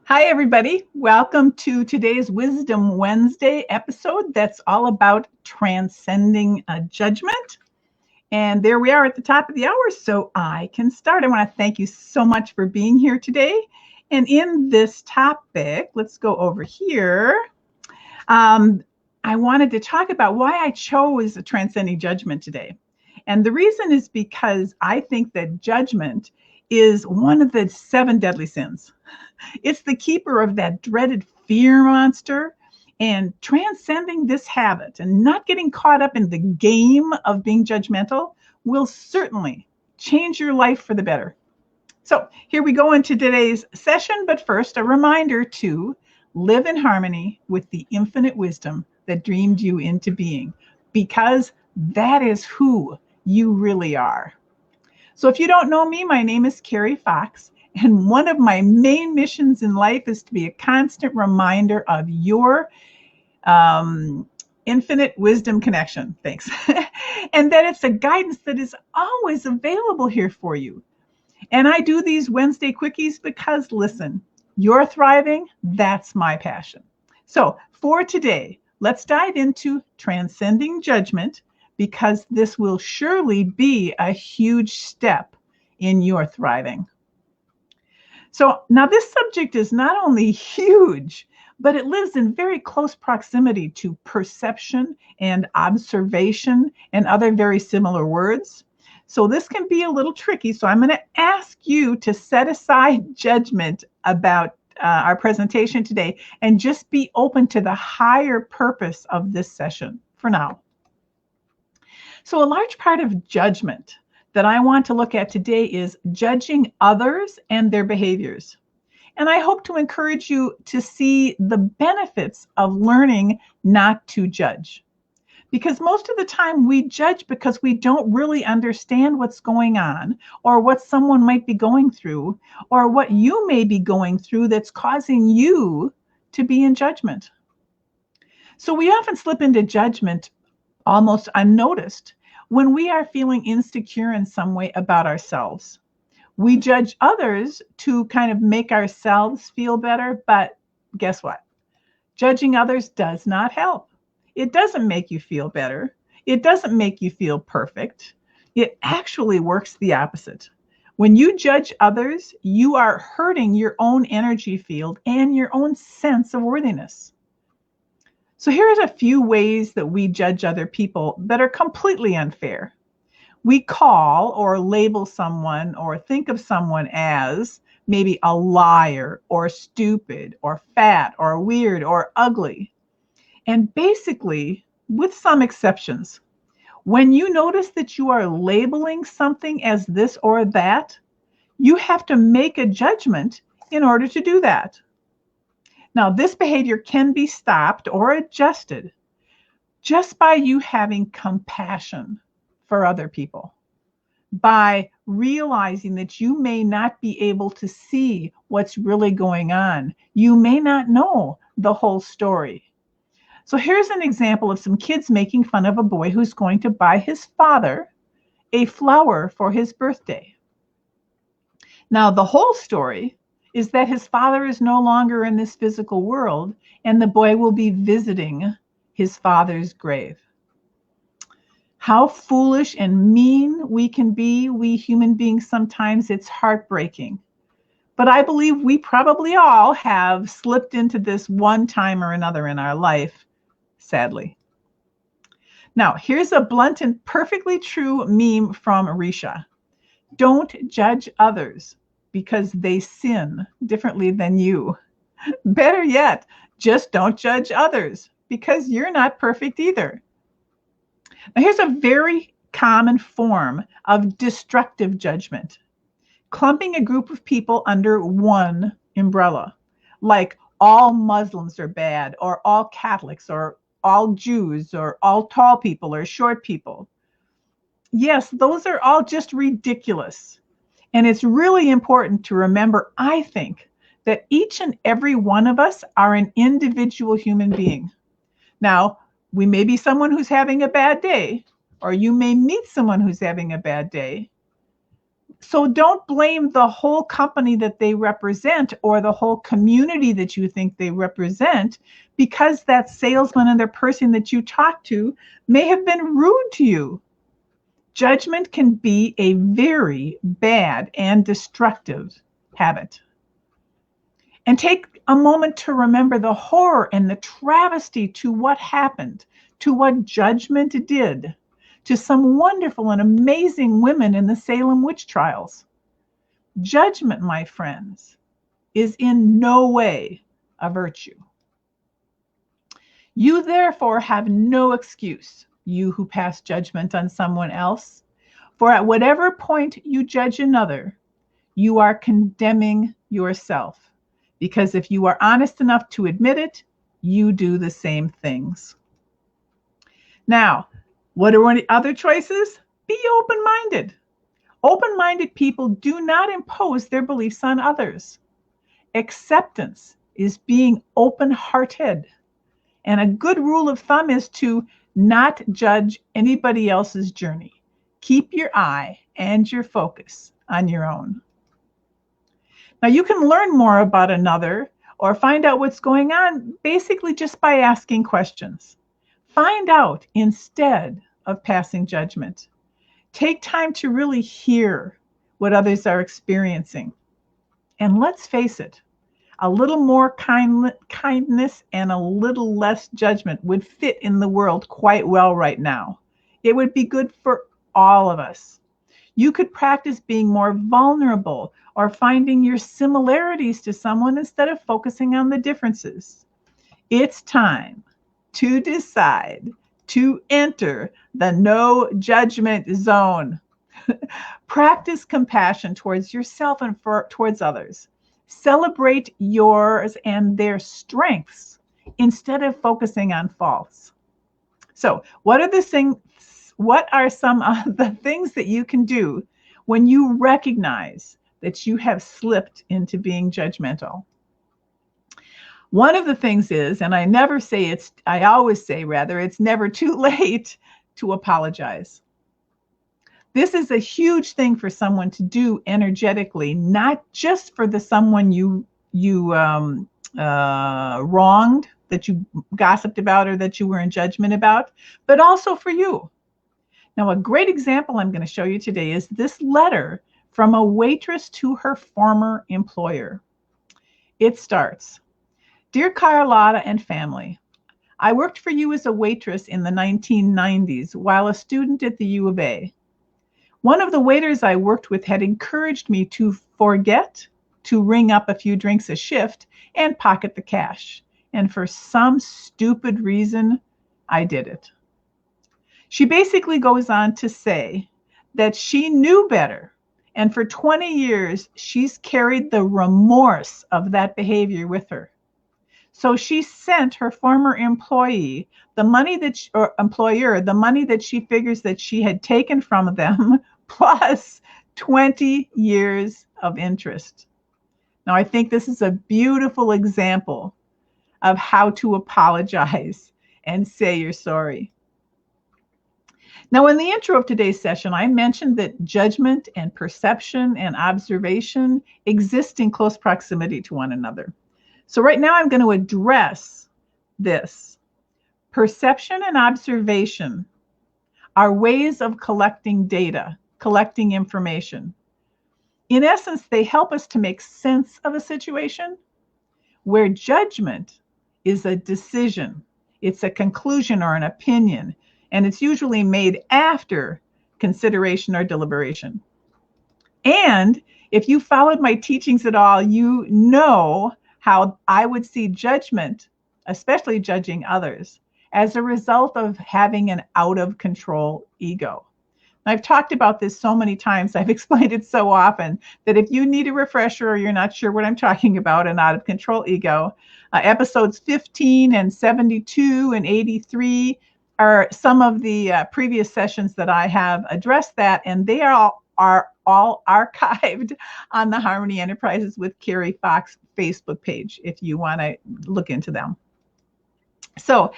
Hi, everybody. Welcome to today's Wisdom Wednesday episode that's all about transcending judgment. And there we are at the top of the hour, so I can start. I want to thank you so much for being here today. And in this topic, let's go over here. Um, I wanted to talk about why I chose transcending judgment today. And the reason is because I think that judgment is one of the seven deadly sins. It's the keeper of that dreaded fear monster. And transcending this habit and not getting caught up in the game of being judgmental will certainly change your life for the better. So, here we go into today's session. But first, a reminder to live in harmony with the infinite wisdom that dreamed you into being, because that is who you really are. So, if you don't know me, my name is Carrie Fox. And one of my main missions in life is to be a constant reminder of your infinite wisdom connection. Thanks. And that it's a guidance that is always available here for you. And I do these Wednesday quickies because, listen, you're thriving. That's my passion. So for today, let's dive into transcending judgment, because this will surely be a huge step in your thriving. So now this subject is not only huge, but it lives in very close proximity to perception and observation and other very similar words. So this can be a little tricky. So I'm going to ask you to set aside judgment about our presentation today and just be open to the higher purpose of this session for now. So a large part of judgment that I want to look at today is judging others and their behaviors. And I hope to encourage you to see the benefits of learning not to judge. Because most of the time we judge because we don't really understand what's going on, or what someone might be going through, or what you may be going through that's causing you to be in judgment. So we often slip into judgment almost unnoticed when we are feeling insecure in some way about ourselves. We judge others to kind of make ourselves feel better, but guess what? Judging others does not help. It doesn't make you feel better. It doesn't make you feel perfect. It actually works the opposite. When you judge others, you are hurting your own energy field and your own sense of worthiness. So here's a few ways that we judge other people that are completely unfair. We call or label someone or think of someone as maybe a liar or stupid or fat or weird or ugly. And basically, with some exceptions, when you notice that you are labeling something as this or that, you have to make a judgment in order to do that. Now, this behavior can be stopped or adjusted just by you having compassion for other people, by realizing that you may not be able to see what's really going on. You may not know the whole story. So here's an example of some kids making fun of a boy who's going to buy his father a flower for his birthday. Now, the whole story is that his father is no longer in this physical world, and the boy will be visiting his father's grave. How foolish and mean we can be, we human beings, sometimes. It's heartbreaking. But I believe we probably all have slipped into this one time or another in our life, sadly. Now, here's a blunt and perfectly true meme from Risha. Don't judge others because they sin differently than you. Better yet, just don't judge others because you're not perfect either. Now, here's a very common form of destructive judgment: clumping a group of people under one umbrella, like all Muslims are bad, or all Catholics, or all Jews, or all tall people, or short people. Yes, those are all just ridiculous. And it's really important to remember, I think, that each and every one of us are an individual human being. Now, we may be someone who's having a bad day, or you may meet someone who's having a bad day. So don't blame the whole company that they represent or the whole community that you think they represent, because that salesman and their person that you talk to may have been rude to you. Judgment can be a very bad and destructive habit. And take a moment to remember the horror and the travesty to what happened, to what judgment did to some wonderful and amazing women in the Salem witch trials. Judgment, my friends, is in no way a virtue. You therefore have no excuse, you who pass judgment on someone else, for at whatever point you judge another, you are condemning yourself. Because if you are honest enough to admit it, you do the same things. Now, what are the other choices? Be open-minded. Open-minded people do not impose their beliefs on others. Acceptance is being open-hearted. And a good rule of thumb is to not judge anybody else's journey. Keep your eye and your focus on your own. Now, you can learn more about another or find out what's going on basically just by asking questions. Find out instead of passing judgment. Take time to really hear what others are experiencing. And let's face it, a little more kindness and a little less judgment would fit in the world quite well right now. It would be good for all of us. You could practice being more vulnerable or finding your similarities to someone instead of focusing on the differences. It's time to decide to enter the no judgment zone. Practice compassion towards yourself and towards others. Celebrate yours and their strengths instead of focusing on faults. So, what are some of the things that you can do when you recognize that you have slipped into being judgmental? One of the things is, and I always say it's never too late to apologize. This is a huge thing for someone to do energetically, not just for the someone you wronged, that you gossiped about or that you were in judgment about, but also for you. Now, a great example I'm going to show you today is this letter from a waitress to her former employer. It starts, "Dear Carlotta and family, I worked for you as a waitress in the 1990s while a student at the U of A. One of the waiters I worked with had encouraged me to forget to ring up a few drinks a shift and pocket the cash. And for some stupid reason, I did it." She basically goes on to say that she knew better. And for 20 years, she's carried the remorse of that behavior with her. So she sent her former employee the money the money that she figures that she had taken from them, plus 20 years of interest. Now, I think this is a beautiful example of how to apologize and say you're sorry. Now, in the intro of today's session, I mentioned that judgment and perception and observation exist in close proximity to one another. So right now I'm going to address this. Perception and observation are ways of collecting data, collecting information. In essence, they help us to make sense of a situation, where judgment is a decision. It's a conclusion or an opinion, and it's usually made after consideration or deliberation. And if you followed my teachings at all, you know how I would see judgment, especially judging others, as a result of having an out of control ego. I've talked about this so many times, I've explained it so often, that if you need a refresher or you're not sure what I'm talking about, an out of control ego, episodes 15 and 72 and 83 are some of the previous sessions that I have addressed that, and they are all archived on the Harmony Enterprises with Carrie Fox Facebook page if you want to look into them. So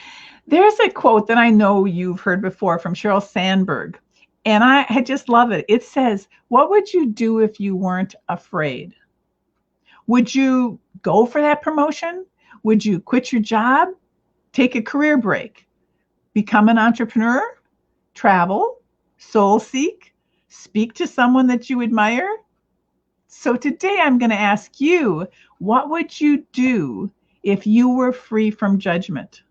there's a quote that I know you've heard before from Sheryl Sandberg, And I just love it. It says, what would you do if you weren't afraid? Would you go for that promotion? Would you quit your job? Take a career break? Become an entrepreneur? Travel? Soul seek? Speak to someone that you admire? So today I'm going to ask you, what would you do if you were free from judgment?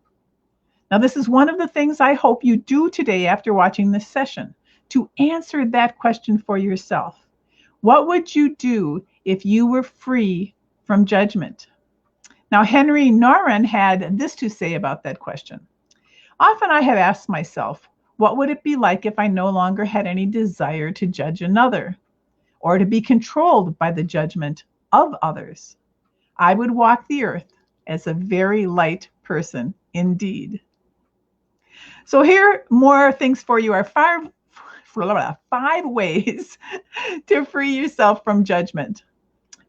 Now, this is one of the things I hope you do today after watching this session, to answer that question for yourself. What would you do if you were free from judgment? Now, Henry Nouwen had this to say about that question. Often I have asked myself, what would it be like if I no longer had any desire to judge another or to be controlled by the judgment of others? I would walk the earth as a very light person indeed. So here, more things for you are five ways to free yourself from judgment.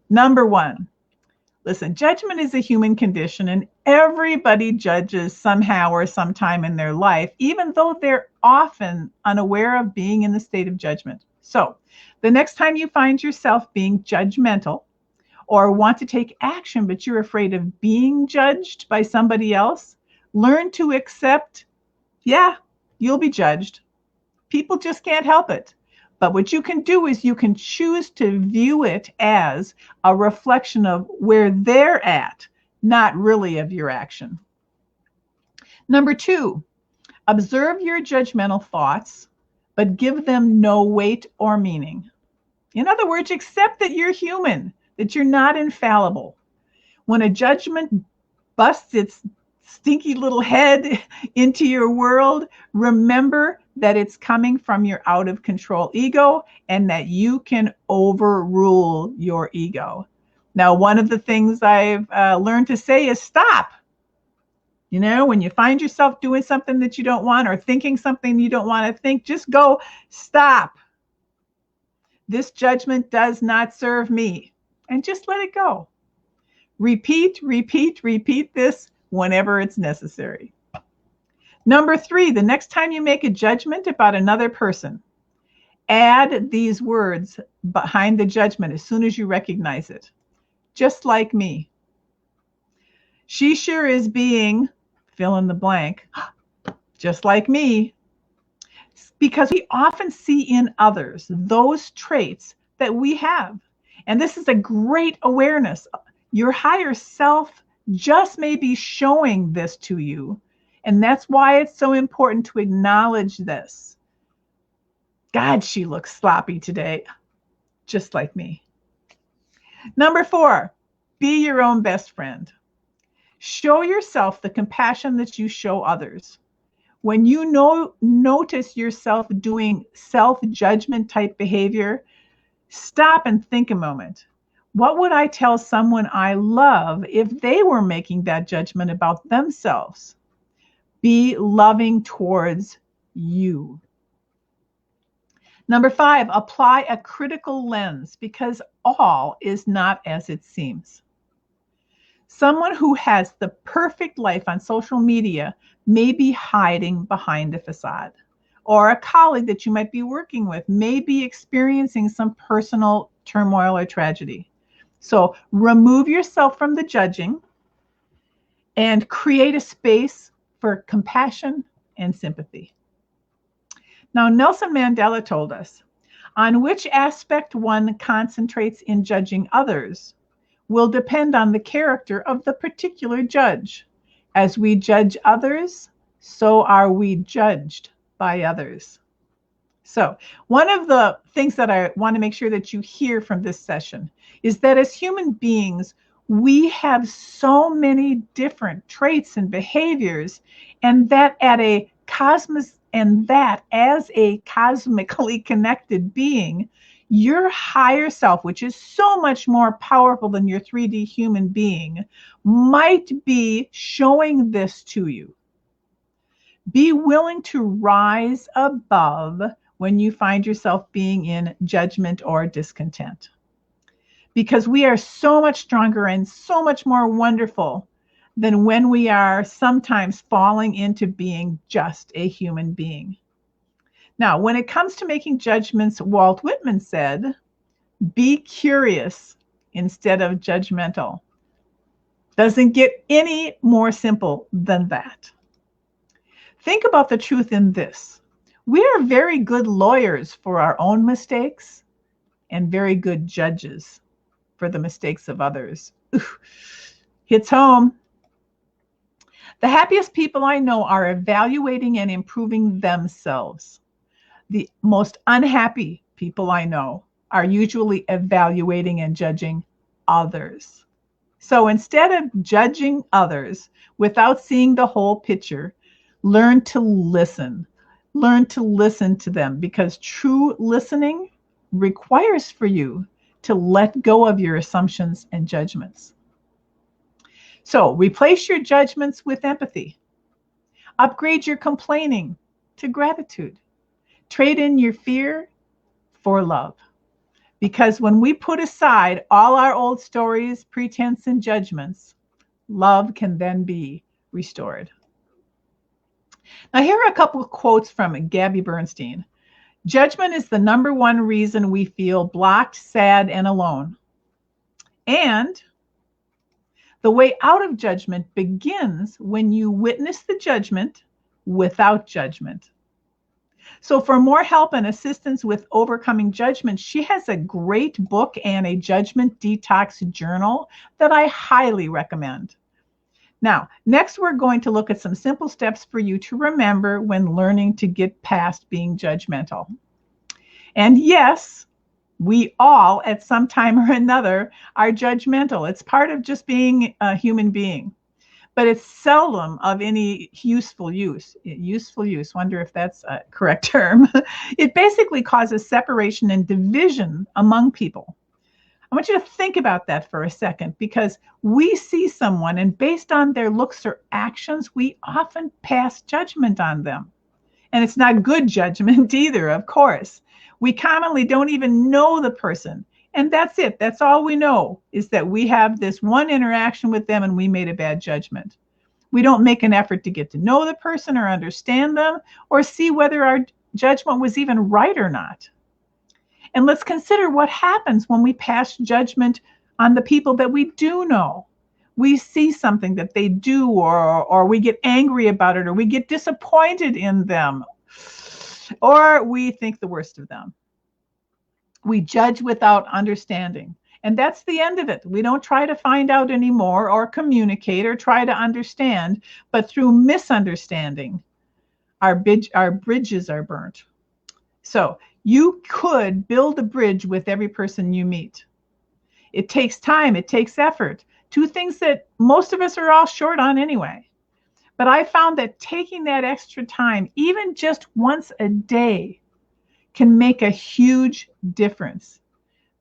Number one, listen, judgment is a human condition, and everybody judges somehow or sometime in their life, even though they're often unaware of being in the state of judgment. So the next time you find yourself being judgmental or want to take action, but you're afraid of being judged by somebody else, learn to accept, yeah, you'll be judged. People just can't help it. But what you can do is you can choose to view it as a reflection of where they're at, not really of your action. Number two, observe your judgmental thoughts, but give them no weight or meaning. In other words, accept that you're human, that you're not infallible. When a judgment busts its stinky little head into your world, remember that it's coming from your out of control ego and that you can overrule your ego. Now, one of the things I've learned to say is stop. You know, when you find yourself doing something that you don't want or thinking something you don't want to think, just go, stop. This judgment does not serve me. And just let it go. Repeat, repeat, repeat this whenever it's necessary. Number three, the next time you make a judgment about another person, add these words behind the judgment as soon as you recognize it. Just like me. She sure is being, fill in the blank, just like me. Because we often see in others those traits that we have. And this is a great awareness. Your higher self just may be showing this to you. And that's why it's so important to acknowledge this. God, she looks sloppy today, just like me. Number four, be your own best friend. Show yourself the compassion that you show others. When you notice yourself doing self-judgment type behavior, stop and think a moment. What would I tell someone I love if they were making that judgment about themselves? Be loving towards you. Number five, apply a critical lens, because all is not as it seems. Someone who has the perfect life on social media may be hiding behind a facade, or a colleague that you might be working with may be experiencing some personal turmoil or tragedy. So remove yourself from the judging and create a space for compassion and sympathy. Now, Nelson Mandela told us, on which aspect one concentrates in judging others will depend on the character of the particular judge. As we judge others, so are we judged by others. So one of the things that I want to make sure that you hear from this session is that as human beings, we have so many different traits and behaviors, and that as a cosmically connected being, your higher self, which is so much more powerful than your 3D human being, might be showing this to you. Be willing to rise above when you find yourself being in judgment or discontent. Because we are so much stronger and so much more wonderful than when we are sometimes falling into being just a human being. Now, when it comes to making judgments, Walt Whitman said, be curious instead of judgmental. Doesn't get any more simple than that. Think about the truth in this. We are very good lawyers for our own mistakes and very good judges for the mistakes of others. Oof, hits home. The happiest people I know are evaluating and improving themselves. The most unhappy people I know are usually evaluating and judging others. So instead of judging others without seeing the whole picture, learn to listen. Learn to listen to them, because true listening requires for you to let go of your assumptions and judgments. So replace your judgments with empathy. Upgrade your complaining to gratitude. Trade in your fear for love. Because when we put aside all our old stories, pretense, and judgments, love can then be restored. Now, here are a couple of quotes from Gabby Bernstein. Judgment is the number one reason we feel blocked, sad, and alone. And the way out of judgment begins when you witness the judgment without judgment. So for more help and assistance with overcoming judgment, she has a great book and a judgment detox journal that I highly recommend. Now, next we're going to look at some simple steps for you to remember when learning to get past being judgmental. And yes, we all at some time or another are judgmental. It's part of just being a human being. But it's seldom of any useful use. Useful use, wonder if that's a correct term. It basically causes separation and division among people. I want you to think about that for a second, because we see someone and based on their looks or actions, we often pass judgment on them. And it's not good judgment either, of course. We commonly don't even know the person. And that's it. That's all we know, is that we have this one interaction with them and we made a bad judgment. We don't make an effort to get to know the person or understand them or see whether our judgment was even right or not. And let's consider what happens when we pass judgment on the people that we do know. We see something that they do, or we get angry about it, or we get disappointed in them, or we think the worst of them. We judge without understanding. And that's the end of it. We don't try to find out anymore or communicate or try to understand, but through misunderstanding, our bridges are burnt. So you could build a bridge with every person you meet. It takes time, it takes effort, two things that most of us are all short on anyway. But I found that taking that extra time, even just once a day, can make a huge difference.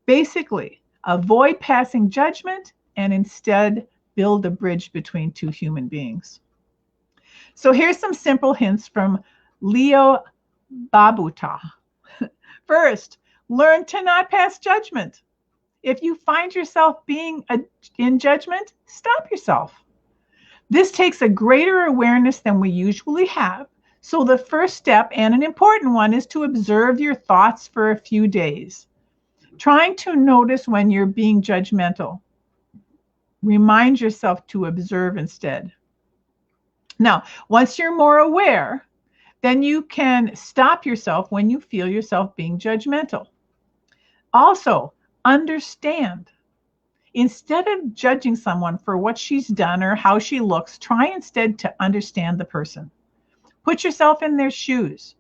Basically, avoid passing judgment and instead build a bridge between two human beings. So here's some simple hints from Leo Babauta. First, learn to not pass judgment. If you find yourself being in judgment, stop yourself. This takes a greater awareness than we usually have. So the first step, and an important one, is to observe your thoughts for a few days, trying to notice when you're being judgmental. Remind yourself to observe instead. Now, once you're more aware, then you can stop yourself when you feel yourself being judgmental. Also, understand. Instead of judging someone for what she's done or how she looks, try instead to understand the person. Put yourself in their shoes.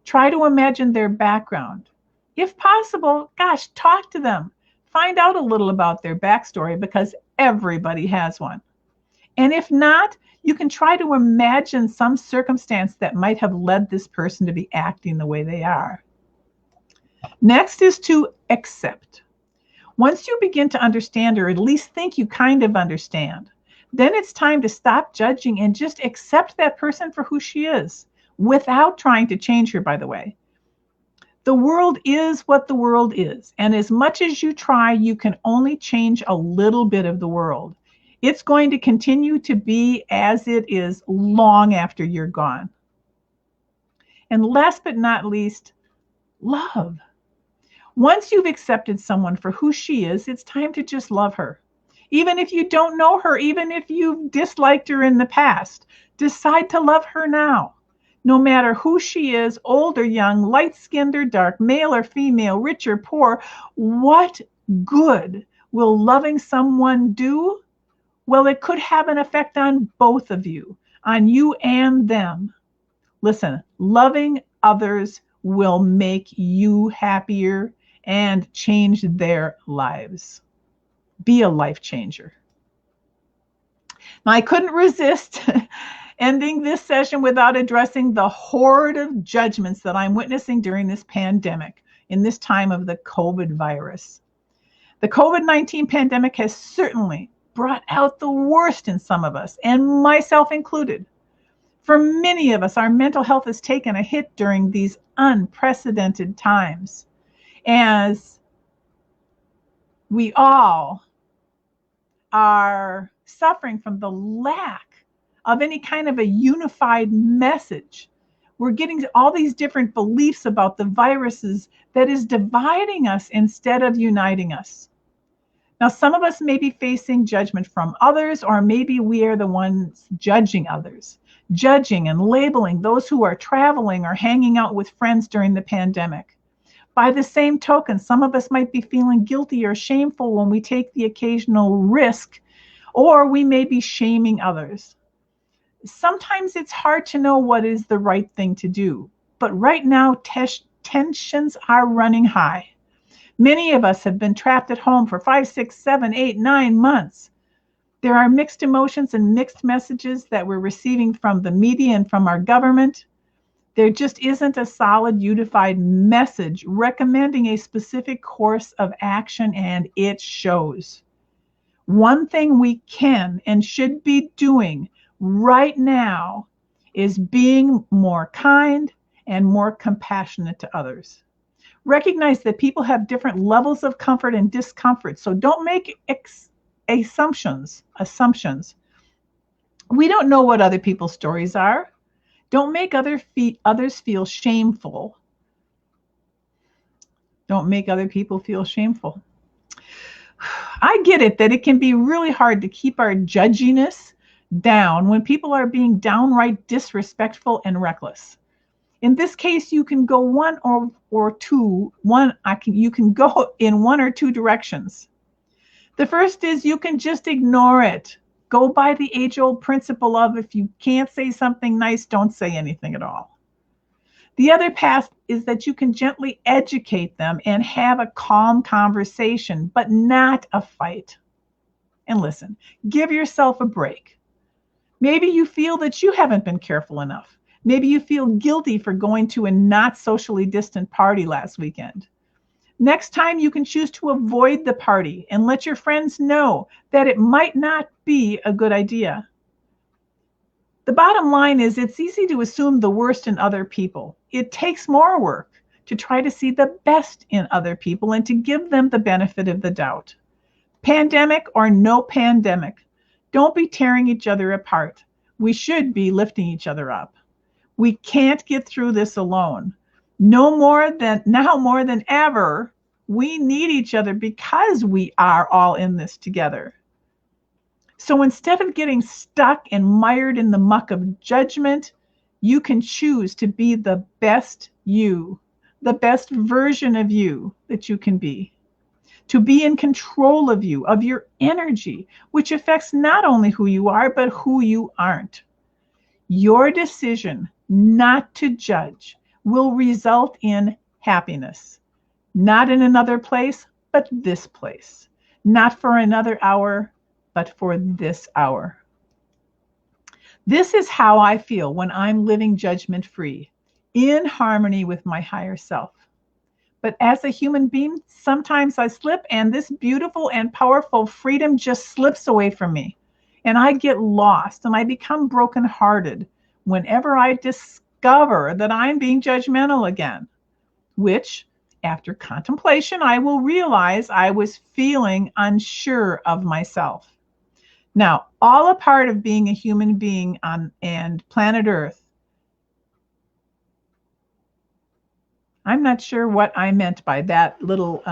Try to imagine their background. If possible, gosh, talk to them. Find out a little about their backstory, because everybody has one. And if not, you can try to imagine some circumstance that might have led this person to be acting the way they are. Next is to accept. Once you begin to understand, or at least think you kind of understand, then it's time to stop judging and just accept that person for who she is, without trying to change her, by the way. The world is what the world is, and as much as you try, you can only change a little bit of the world. It's going to continue to be as it is long after you're gone. And last but not least, love. Once you've accepted someone for who she is, it's time to just love her. Even if you don't know her, even if you've disliked her in the past, decide to love her now. No matter who she is, old or young, light-skinned or dark, male or female, rich or poor, what good will loving someone do? Well, it could have an effect on both of you, on you and them. Listen, loving others will make you happier and change their lives. Be a life changer. Now, I couldn't resist ending this session without addressing the horde of judgments that I'm witnessing during this pandemic, in this time of the COVID virus. The COVID-19 pandemic has certainly brought out the worst in some of us, and myself included. For many of us, our mental health has taken a hit during these unprecedented times, as we all are suffering from the lack of any kind of a unified message. We're getting all these different beliefs about the viruses that is dividing us instead of uniting us. Now, some of us may be facing judgment from others, or maybe we are the ones judging others, judging and labeling those who are traveling or hanging out with friends during the pandemic. By the same token, some of us might be feeling guilty or shameful when we take the occasional risk, or we may be shaming others. Sometimes it's hard to know what is the right thing to do, but right now tensions are running high. Many of us have been trapped at home for 5, 6, 7, 8, 9 months. There are mixed emotions and mixed messages that we're receiving from the media and from our government. There just isn't a solid, unified message recommending a specific course of action, and it shows. One thing we can and should be doing right now is being more kind and more compassionate to others. Recognize that people have different levels of comfort and discomfort, so don't make assumptions. We don't know what other people's stories are. Don't make others feel shameful. Don't make other people feel shameful. I get it that it can be really hard to keep our judginess down when people are being downright disrespectful and reckless. In this case, you can go you can go in one or two directions. The first is you can just ignore it. Go by the age-old principle of if you can't say something nice, don't say anything at all. The other path is that you can gently educate them and have a calm conversation, but not a fight. And listen, give yourself a break. Maybe you feel that you haven't been careful enough. Maybe you feel guilty for going to a not socially distant party last weekend. Next time, you can choose to avoid the party and let your friends know that it might not be a good idea. The bottom line is it's easy to assume the worst in other people. It takes more work to try to see the best in other people and to give them the benefit of the doubt. Pandemic or no pandemic, don't be tearing each other apart. We should be lifting each other up. We can't get through this alone. Now more than ever, we need each other because we are all in this together. So instead of getting stuck and mired in the muck of judgment, you can choose to be the best you, the best version of you that you can be. To be in control of you, of your energy, which affects not only who you are, but who you aren't. Your decision not to judge will result in happiness. Not in another place, but this place. Not for another hour, but for this hour. This is how I feel when I'm living judgment-free, in harmony with my higher self. But as a human being, sometimes I slip, and this beautiful and powerful freedom just slips away from me. And I get lost, and I become brokenhearted whenever I discover that I'm being judgmental again, which, after contemplation, I will realize I was feeling unsure of myself. Now, all a part of being a human being on planet Earth, I'm not sure what I meant by that little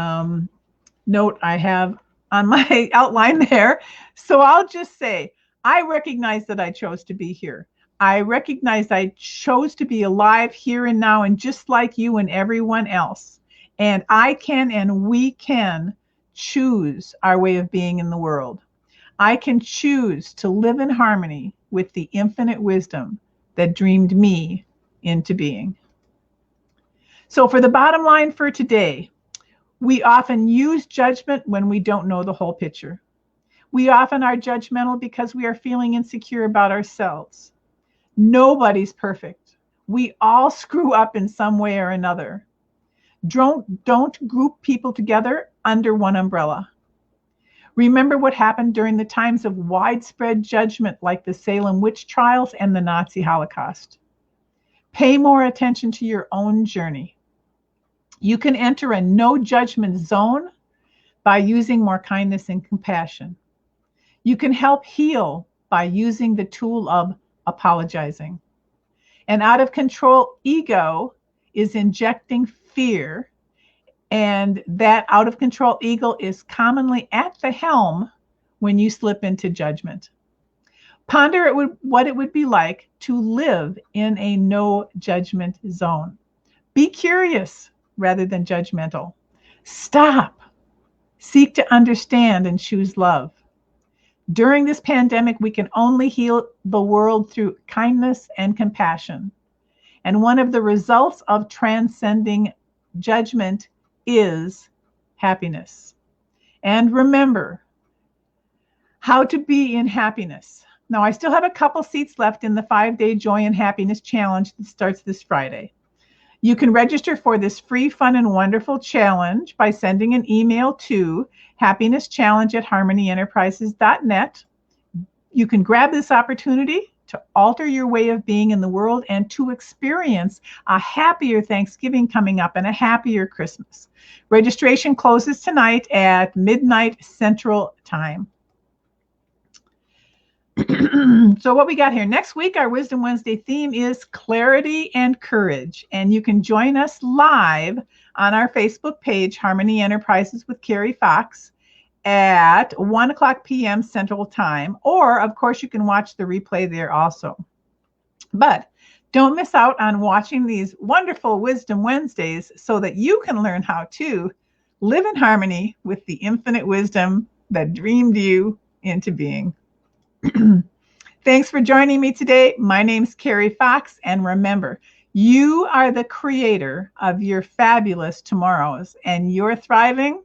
note I have on my outline there. So I'll just say, I recognize that I chose to be here. I recognize I chose to be alive here and now, and just like you and everyone else. And I can and we can choose our way of being in the world. I can choose to live in harmony with the infinite wisdom that dreamed me into being. So, for the bottom line for today, we often use judgment when we don't know the whole picture. We often are judgmental because we are feeling insecure about ourselves. Nobody's perfect. We all screw up in some way or another. Don't group people together under one umbrella. Remember what happened during the times of widespread judgment, like the Salem witch trials and the Nazi Holocaust. Pay more attention to your own journey. You can enter a no judgment zone by using more kindness and compassion. You can help heal by using the tool of apologizing. An out of control ego is injecting fear, and that out of control ego is commonly at the helm when you slip into judgment. Ponder what it would be like to live in a no judgment zone. Be curious rather than judgmental. Stop. Seek to understand and choose love. During this pandemic, we can only heal the world through kindness and compassion. And one of the results of transcending judgment is happiness. And remember how to be in happiness. Now, I still have a couple seats left in the 5-day Joy and Happiness Challenge that starts this Friday. You can register for this free, fun, and wonderful challenge by sending an email to happinesschallenge@harmonyenterprises.net. You can grab this opportunity to alter your way of being in the world and to experience a happier Thanksgiving coming up and a happier Christmas. Registration closes tonight at midnight Central Time. So what we got here next week, our Wisdom Wednesday theme is clarity and courage. And you can join us live on our Facebook page, Harmony Enterprises with Carrie Fox, at 1:00 p.m. Central Time. Or, of course, you can watch the replay there also. But don't miss out on watching these wonderful Wisdom Wednesdays so that you can learn how to live in harmony with the infinite wisdom that dreamed you into being. Thanks for joining me today. My name's Carrie Fox, and remember, you are the creator of your fabulous tomorrows, and you're thriving.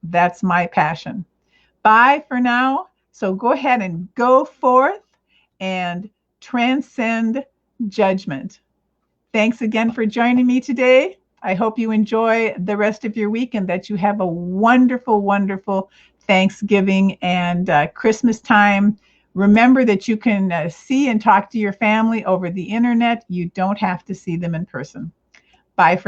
That's my passion. Bye for now. So go ahead and go forth and transcend judgment. Thanks again for joining me today. I hope you enjoy the rest of your week and that you have a wonderful, wonderful Thanksgiving and Christmas time. Remember that you can see and talk to your family over the internet. You don't have to see them in person. Bye for